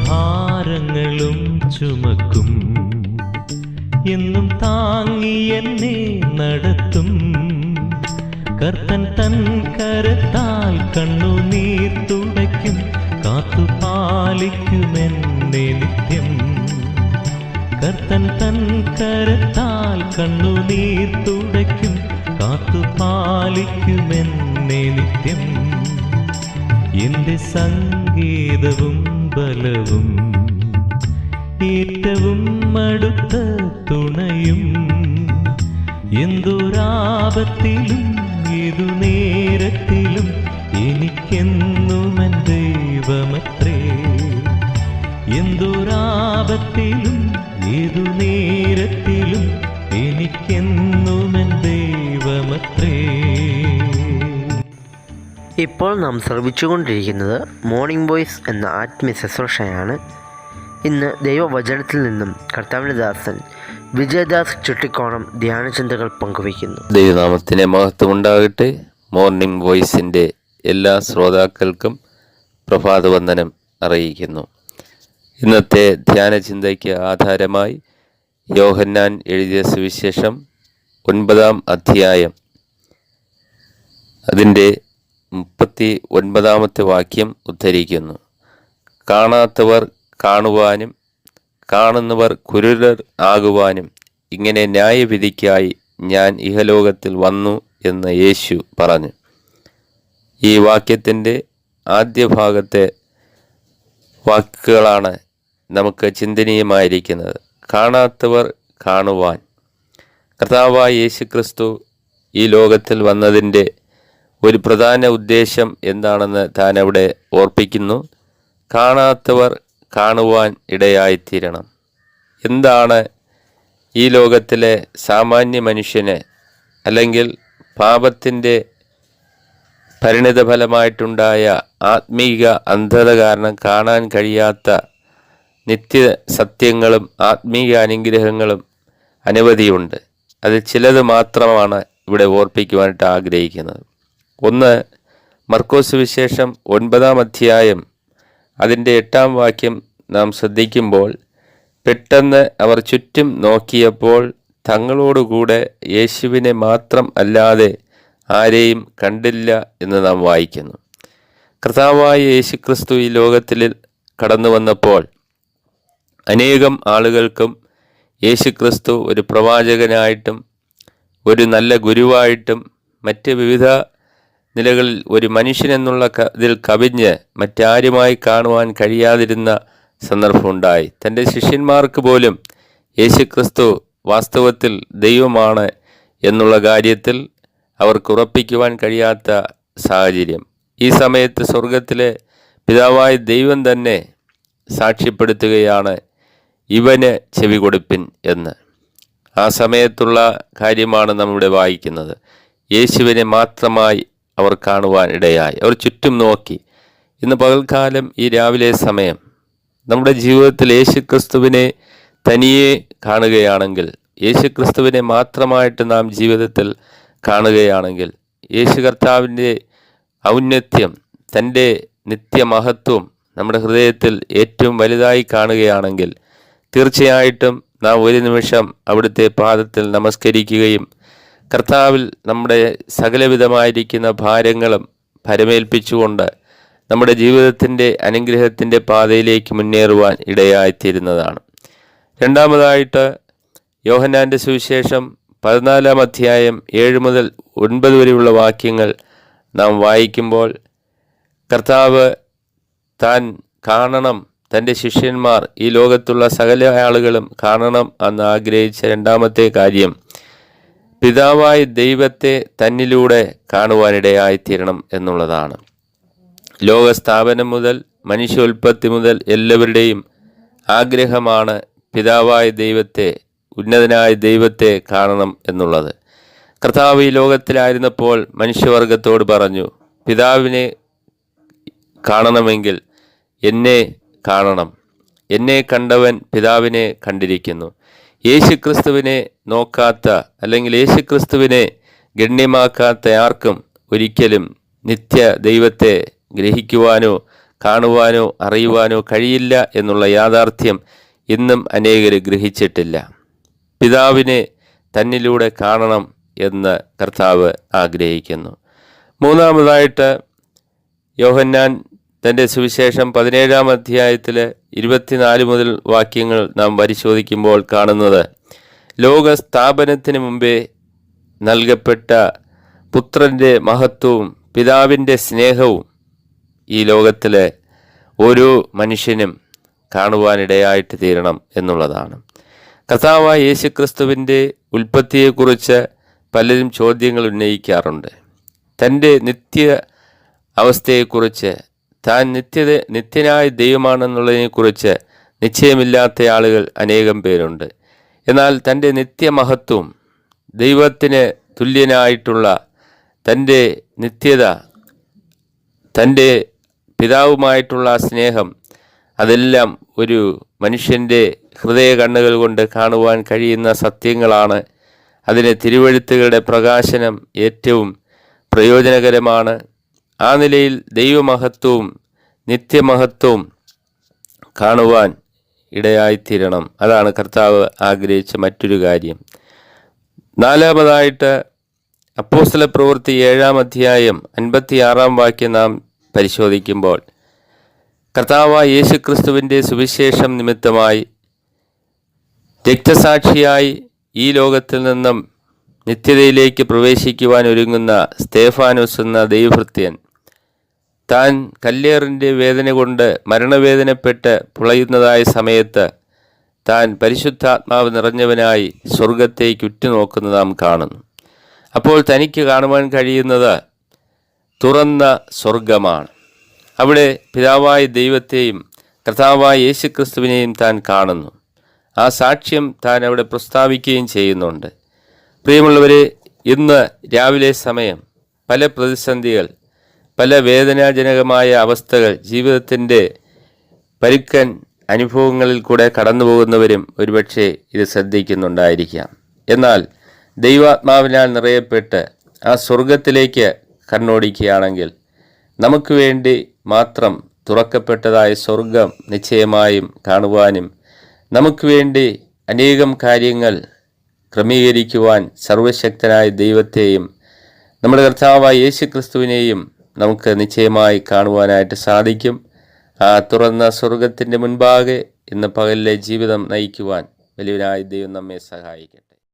ഭാരങ്ങളും ചുമക്കും, എന്നും താങ്ങി എന്നെ നടത്തും. കർത്തൻ തൻ കരത്താൽ കണ്ണുനീർ തുടയ്ക്കും, കാത്തുപാലിക്കുമെന്നെ നിത്യം. കർത്തൻ തൻ കരത്താൽ കണ്ണുനീർ തുടയ്ക്കും, കാത്തുപാലിക്കുമെന്നെ നിത്യം. എന്റെ സങ്കേതവും ബലവും ഏറ്റവും അടുത്ത തുണയും, എന്തൊരാപത്തിലും ഏതു നേരത്തിലും എനിക്കെന്നും എൻ ദൈവമത്രേ. എന്തൊരാപത്തിലും ഏതു നേരത്തിലും എനിക്കെന്നും എൻ ദൈവമത്രേ. ഇപ്പോൾ നാം ശ്രവിച്ചുകൊണ്ടിരിക്കുന്നത് മോർണിംഗ് വോയിസ് എന്ന ആത്മീയ ശുശ്രൂഷയാണ്. ഇന്ന് ദൈവവചനത്തിൽ നിന്നും കർത്താവിൻ്റെ ദാസൻ വിജയദാസ് ചുട്ടിക്കോണം ധ്യാനചിന്തകൾ പങ്കുവയ്ക്കുന്നു. ദൈവനാമത്തിന് മഹത്വമുണ്ടാകട്ടെ. മോർണിംഗ് വോയിസിൻ്റെ എല്ലാ ശ്രോതാക്കൾക്കും പ്രഭാതവന്ദനം അറിയിക്കുന്നു. ഇന്നത്തെ ധ്യാനചിന്തയ്ക്ക് ആധാരമായി യോഹന്നാൻ എഴുതിയ സുവിശേഷം 9-ാം അധ്യായം അതിൻ്റെ 39-ാമത്തെ വാക്യം ഉദ്ധരിക്കുന്നു. കാണാത്തവർ കാണുവാനും കാണുന്നവർ കുരുടർ ആകുവാനും ഇങ്ങനെ ന്യായവിധിക്കായി ഞാൻ ഇഹലോകത്തിൽ വന്നു എന്ന് യേശു പറഞ്ഞു. ഈ വാക്യത്തിൻ്റെ ആദ്യ ഭാഗത്തെ വാക്കുകളാണ് നമുക്ക് ചിന്തനീയമായിരിക്കുന്നത്. കാണാത്തവർ കാണുവാൻ. കർത്താവായ യേശു ക്രിസ്തു ഈ ലോകത്തിൽ വന്നതിൻ്റെ ഒരു പ്രധാന ഉദ്ദേശം എന്താണെന്ന് താൻ അവിടെ ഓർപ്പിക്കുന്നു. കാണാത്തവർ കാണുവാൻ ഇടയായിത്തീരണം. എന്താണ് ഈ ലോകത്തിലെ സാമാന്യ മനുഷ്യന്, അല്ലെങ്കിൽ പാപത്തിൻ്റെ പരിണിതഫലമായിട്ടുണ്ടായ ആത്മീക അന്ധത കാരണം കാണാൻ കഴിയാത്ത നിത്യ സത്യങ്ങളും ആത്മീക അനുഗ്രഹങ്ങളും അനവധിയുണ്ട്. അതിൽ ചിലത് മാത്രമാണ് ഇവിടെ ഓർപ്പിക്കുവാനായിട്ട് ആഗ്രഹിക്കുന്നത്. ഒന്ന്, മർക്കോസ് സുവിശേഷം 9-ാം അധ്യായം അതിൻ്റെ 8-ാം വാക്യം നാം ശ്രദ്ധിക്കുമ്പോൾ, പെട്ടെന്ന് അവർ ചുറ്റും നോക്കിയപ്പോൾ തങ്ങളോടുകൂടെ യേശുവിനെ മാത്രം അല്ലാതെ ആരെയും കണ്ടില്ല എന്ന് നാം വായിക്കുന്നു. കർത്താവായ യേശു ക്രിസ്തു ഈ ലോകത്തിൽ കടന്നു വന്നപ്പോൾ അനേകം ആളുകൾക്കും യേശു ക്രിസ്തു ഒരു പ്രവാചകനായിട്ടും ഒരു നല്ല ഗുരുവായിട്ടും മറ്റ് വിവിധ നിലകളിൽ ഒരു മനുഷ്യനെന്നുള്ള ഇതിൽ കവിഞ്ഞ് മറ്റാരുമായി കാണുവാൻ കഴിയാതിരുന്ന സന്ദർഭമുണ്ടായി. തൻ്റെ ശിഷ്യന്മാർക്ക് പോലും യേശു ക്രിസ്തു വാസ്തവത്തിൽ ദൈവമാണ് എന്നുള്ള കാര്യത്തിൽ അവർക്ക് ഉറപ്പിക്കുവാൻ കഴിയാത്ത സാഹചര്യം. ഈ സമയത്ത് സ്വർഗത്തിലെ പിതാവായ ദൈവം തന്നെ സാക്ഷ്യപ്പെടുത്തുകയാണ്, ഇവന് ചെവി കൊടുപ്പിൻ എന്ന്. ആ സമയത്തുള്ള കാര്യമാണ് നമ്മളിവിടെ വായിക്കുന്നത്. യേശുവിനെ മാത്രമായി അവർ കാണുവാൻ ഇടയായി. അവർ ചുറ്റും നോക്കി. ഇന്ന് പകൽക്കാലം ഈ രാവിലെ സമയം നമ്മുടെ ജീവിതത്തിൽ യേശു ക്രിസ്തുവിനെ തനിയെ കാണുകയാണെങ്കിൽ, യേശു ക്രിസ്തുവിനെ മാത്രമായിട്ട് നാം ജീവിതത്തിൽ കാണുകയാണെങ്കിൽ, യേശു കർത്താവിൻ്റെ ഔന്നത്യം, തൻ്റെ നിത്യമഹത്വം നമ്മുടെ ഹൃദയത്തിൽ ഏറ്റവും വലുതായി കാണുകയാണെങ്കിൽ, തീർച്ചയായിട്ടും നാം ഒരു നിമിഷം അവിടുത്തെ പാദത്തിൽ നമസ്കരിക്കുകയും കർത്താവിൽ നമ്മുടെ സകലവിധമായിരിക്കുന്ന ഭാരങ്ങളും ഭരമേൽപ്പിച്ചുകൊണ്ട് നമ്മുടെ ജീവിതത്തിൻ്റെ അനുഗ്രഹത്തിൻ്റെ പാതയിലേക്ക് മുന്നേറുവാൻ ഇടയായിത്തീരുന്നതാണ്. രണ്ടാമതായിട്ട് യോഹന്നാൻ്റെ സുവിശേഷം 14-ാം അധ്യായം 7 മുതൽ 9 വരെയുള്ള വാക്യങ്ങൾ നാം വായിക്കുമ്പോൾ, കർത്താവ് താൻ കാണണം, തൻ്റെ ശിഷ്യന്മാർ ഈ ലോകത്തുള്ള സകല ആളുകളും കാണണം എന്ന് ആഗ്രഹിച്ച രണ്ടാമത്തെ കാര്യം പിതാവായ ദൈവത്തെ തന്നിലൂടെ കാണുവാനിടയായിത്തീരണം എന്നുള്ളതാണ്. ലോകസ്ഥാപനം മുതൽ മനുഷ്യോൽപ്പത്തി മുതൽ എല്ലാവരുടെയും ആഗ്രഹമാണ് പിതാവായ ദൈവത്തെ, ഉന്നതനായ ദൈവത്തെ കാണണം എന്നുള്ളത്. കർത്താവ് ഈ ലോകത്തിലായിരുന്നപ്പോൾ മനുഷ്യവർഗത്തോട് പറഞ്ഞു, പിതാവിനെ കാണണമെങ്കിൽ എന്നെ കാണണം, എന്നെ കണ്ടവൻ പിതാവിനെ കണ്ടിരിക്കുന്നു. യേശുക്രിസ്തുവിനെ നോക്കാത്ത അല്ലെങ്കിൽ യേശുക്രിസ്തുവിനെ ഗണ്യമാക്കാത്ത ആർക്കും ഒരിക്കലും നിത്യ ദൈവത്തെ ഗ്രഹിക്കുവാനോ കാണുവാനോ അറിയുവാനോ കഴിയില്ല എന്നുള്ള യാഥാർത്ഥ്യം ഇന്നും അനേകർ ഗ്രഹിച്ചിട്ടില്ല. പിതാവിനെ തന്നിലൂടെ കാണണം എന്ന് കർത്താവ് ആഗ്രഹിക്കുന്നു. മൂന്നാമതായിട്ട് യോഹന്നാൻ തൻ്റെ സുവിശേഷം 17-ാം അധ്യായത്തിൽ 24 മുതൽ വാക്യങ്ങൾ നാം പരിശോധിക്കുമ്പോൾ കാണുന്നത്, ലോകസ്ഥാപനത്തിന് മുമ്പേ നൽകപ്പെട്ട പുത്രൻ്റെ മഹത്വവും പിതാവിൻ്റെ സ്നേഹവും ഈ ലോകത്തിലെ ഓരോ മനുഷ്യനും കാണുവാനിടയായിട്ട് തീരണം എന്നുള്ളതാണ്. കർത്താവായ യേശുക്രിസ്തുവിൻ്റെ ഉൽപ്പത്തിയെക്കുറിച്ച് പലരും ചോദ്യങ്ങൾ ഉന്നയിക്കാറുണ്ട്. തൻ്റെ നിത്യ അവസ്ഥയെക്കുറിച്ച്, താൻ നിത്യനായ ദൈവമാണെന്നുള്ളതിനെക്കുറിച്ച് നിശ്ചയമില്ലാത്ത ആളുകൾ അനേകം പേരുണ്ട്. എന്നാൽ തൻ്റെ നിത്യമഹത്വം, ദൈവത്തിന് തുല്യനായിട്ടുള്ള തൻ്റെ നിത്യത, തൻ്റെ പിതാവുമായിട്ടുള്ള സ്നേഹം, അതെല്ലാം ഒരു മനുഷ്യൻ്റെ ഹൃദയ കണ്ണുകൾ കൊണ്ട് കാണുവാൻ കഴിയുന്ന സത്യങ്ങളാണ്. അതിന് തിരുവെഴുത്തുകളുടെ പ്രകാശനം ഏറ്റവും പ്രയോജനകരമാണ്. ആ നിലയിൽ ദൈവമഹത്വവും നിത്യമഹത്വവും കാണുവാൻ ഇടയായിത്തീരണം. അതാണ് കർത്താവ് ആഗ്രഹിച്ച മറ്റൊരു കാര്യം. നാലാമതായിട്ട് അപ്പോസ്തല പ്രവൃത്തി 7-ാം അധ്യായം 56-ാം വാക്യം നാം പരിശോധിക്കുമ്പോൾ, കർത്താവായ യേശുക്രിസ്തുവിൻ്റെ സുവിശേഷം നിമിത്തമായി രക്തസാക്ഷിയായി ഈ ലോകത്തിൽ നിന്നും നിത്യതയിലേക്ക് പ്രവേശിക്കുവാൻ ഒരുങ്ങുന്ന സ്തേഫാനോസ് എന്ന ദൈവഭൃത്യൻ, താൻ കല്ലേറിൻ്റെ വേദന കൊണ്ട് മരണവേദനപ്പെട്ട് പുളയുന്നതായ സമയത്ത് താൻ പരിശുദ്ധാത്മാവ് നിറഞ്ഞവനായി സ്വർഗത്തേക്ക് ഉറ്റുനോക്കുന്നത് നാം കാണുന്നു. അപ്പോൾ തനിക്ക് കാണുവാൻ കഴിയുന്നത് തുറന്ന സ്വർഗമാണ്. അവിടെ പിതാവായ ദൈവത്തെയും കർത്താവായ യേശുക്രിസ്തുവിനെയും താൻ കാണുന്നു. ആ സാക്ഷ്യം താൻ അവിടെ പ്രസ്താവിക്കുകയും ചെയ്യുന്നുണ്ട്. പ്രിയമുള്ളവരെ, ഇന്ന് രാവിലെ സമയം പല പ്രതിസന്ധികൾ, പല വേദനാജനകമായ അവസ്ഥകൾ, ജീവിതത്തിൻ്റെ പരുക്കൻ അനുഭവങ്ങളിൽ കൂടെ കടന്നു പോകുന്നവരും ഒരുപക്ഷെ ഇത് ശ്രദ്ധിക്കുന്നുണ്ടായിരിക്കാം. എന്നാൽ ദൈവാത്മാവിനാൽ നിറയപ്പെട്ട് ആ സ്വർഗത്തിലേക്ക് കണ്ണോടിക്കുകയാണെങ്കിൽ നമുക്ക് വേണ്ടി മാത്രം തുറക്കപ്പെട്ടതായ സ്വർഗം നിശ്ചയമായും കാണുവാനും നമുക്ക് വേണ്ടി അനേകം കാര്യങ്ങൾ ക്രമീകരിക്കുവാൻ സർവശക്തനായ ദൈവത്തെയും നമ്മുടെ കർത്താവായ യേശുക്രിസ്തുവിനെയും നമുക്ക് നിശ്ചയമായി കാണുവാനായിട്ട് സാധിക്കും. ആ തുറന്ന സ്വർഗത്തിൻ്റെ മുൻപാകെ ഇന്ന് പകലിലെ ജീവിതം നയിക്കുവാൻ വലിയവനായ ദൈവം നമ്മെ സഹായിക്കട്ടെ.